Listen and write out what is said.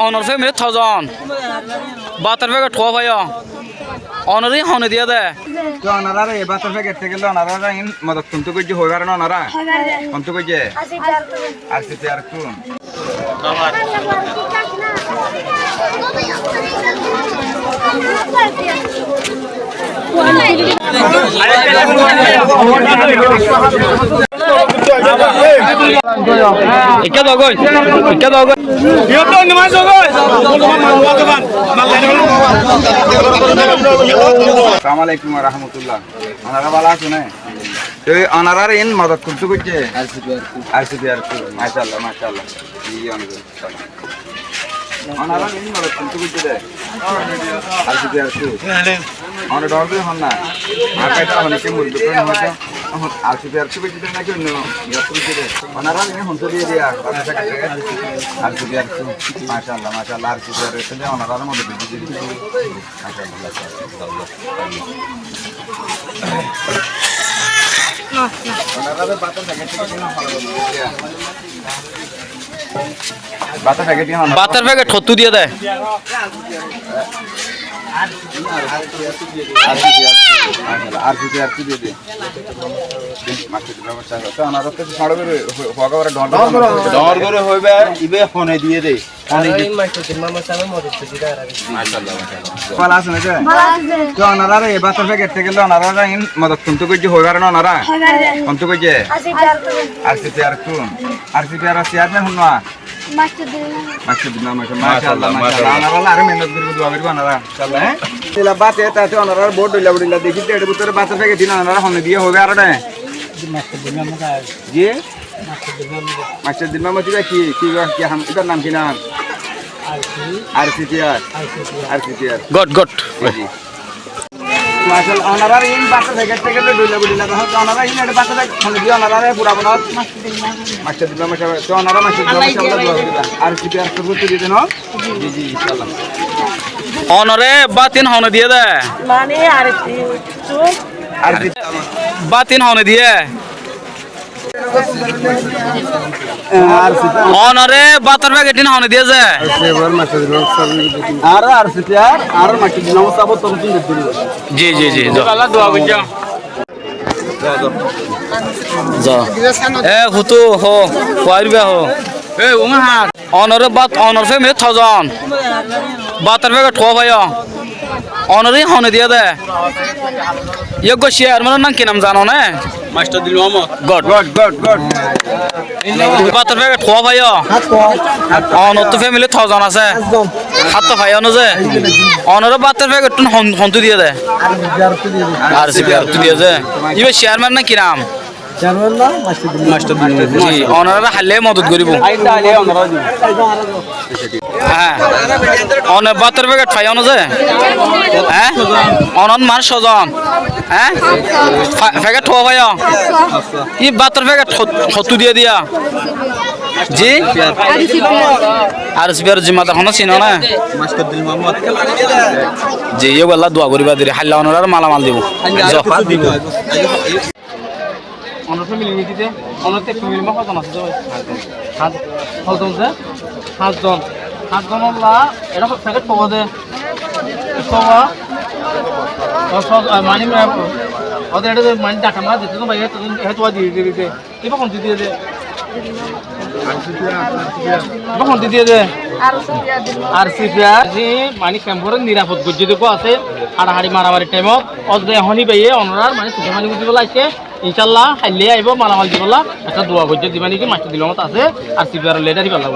অনর family থজন বাতার packet খোয়া ভাই অনরই হনে দিয়ে দে তো অনারা রে বাতার প্যাকেট থেকে অনারা ইন মদত কুন্তু কইছে হইবার না অনারা কুন্তু কইছে আর সিতে আর কোন ইকা দগই ইকা দগই ইয়া তো নিমাজ দগই আসসালামু আলাইকুম ওয়া রাহমাতুল্লাহ অনারা ভালো আছেন তো অনারা ইন মদত কুন্তু কইছে আর সিতে আর কোন মাশাআল্লাহ মাশাআল্লাহ ই অনারা ইন মদত কুন্তু কইছে দে আর সিতে আর কোন অন ডরবে হন না আকাইটা অনেকে মুরগি তো হয়তো আর সিতে আর কোন কইছে না কি অন্য ইয়াত্রীতে দে অনারা ইন হনতে দিয়ে দিয়া আর সিতে আর কোন মাশাআল্লাহ মাশাআল্লাহ আর সিতে আর কোন অনারা মদত দিয়ে দিছে মাশাআল্লাহ বাতার প্যাকেট ঠত্তু দিয়ে দেয় মদত কিন্তু কইছে হইবার না ওনারা কিন্তু কইছে আর সিতে আর কোন আর সিতে আর চেয়ারম্যান হন না মাশাআল্লাহ মাশাআল্লাহ ওনারা আর মেহনত করে দোয়া করব ওনারা ইনশাআল্লাহ হ্যাঁ তেলা বাতে তাতে ওনারা বোর্ড হইলা বড়িলা দেখি এর ভিতরে বাতে থেকে দিন ওনারা হনে দিয়ে হবে আর না জি মাস্টার দিন মামা কি কি কি হাম এটার নাম কি নাম আর সিটিআর গট গট জি মাশাআল্লাহ ওনারা ইন বাতে থেকে দইলা বড়িলা তখন ওনারা ইন এর বাতে থেকে হনে দিয়ে ওনারা পুরা বনত মাস্টার দিন মামা তো ওনারা মাস্টার দিন মামা দোয়া করব আর সিটিআর করতে দিতে না জি জি ইনশাআল্লাহ অনরে বাতিন হনে দিয়ে দে মানে আর বাতিন হনে দিয়ে অনরে বাতার প্যাকেট হনে দিয়ে যে আর সিটিআর আর মাস্টার দিন মামা সাবত তুমি দিতে জি জি জি আল্লাহ দোয়া করি যা এ হুতু হো কইরবে হো এ উমা অনরে বাত অনর ফ্যামিলি থজন বাতার প্যাকেট খোয়া ভাই অনরই হনে দিয়ে দে ইয়োগ্য শেয়ার মানে নাম কি নাম জানো না মাস্টার দিল মোহাম্মদ গড গড গড গড বাতার প্যাকেট খোয়া ভাই অনর তো ফ্যামিলি থজন আছে হাত তো ভাই অনুজে অনরে বাতার প্যাকেট হন্তু দিয়ে দে আর সিপিআর তো দিয়ে দে ইবে চেয়ারম্যান না কি নাম মাস্টার দিল জি অনরা হালে মদত করিব হ্যাঁ অন বাতার প্যাকেট ফাই অনুজে হ্যাঁ অনন মান সজন হ্যাঁ প্যাকেট খোয়া ভাই ই বাতার প্যাকেট হতু দিয়ে দিয়া জি আর সিপিআর জিম্মাদার হন চিনো না মাস্টার দিল মোহাম্মদ জি ইয়ে গল্লা দোয়া করিবা দিরে হাল্লা অনরার মালামাল দিব অনর ফ্যামিলি নিতে অনর তে ফ্যামিলি মা কতজন আছে সাতজন আল্লাহ এটা প্যাকেট পাবো দে পাবা মানে ওদের এটা মানে টাকা মা দিতে তো ভাই হেতু দিয়ে দিতে এবার কোন দিয়ে দে কখন দিয়ে দে আর সিপিআর যে মানে ক্যাম্পের নিরাপদ গজ্জিদক আছে হাড়াহাড়ি মারামারি টাইমত অজে হনি পাইয়ে অনরার মানে সুখে মানে বুঝি বলা আছে ইনশাআল্লাহ হাইলে আইব মালামাল দিবলা একটা দোয়া গজ্জি দিবা নাকি মাস্টার দিল মত আছে আর সিপিআর লেটারি পাল্লা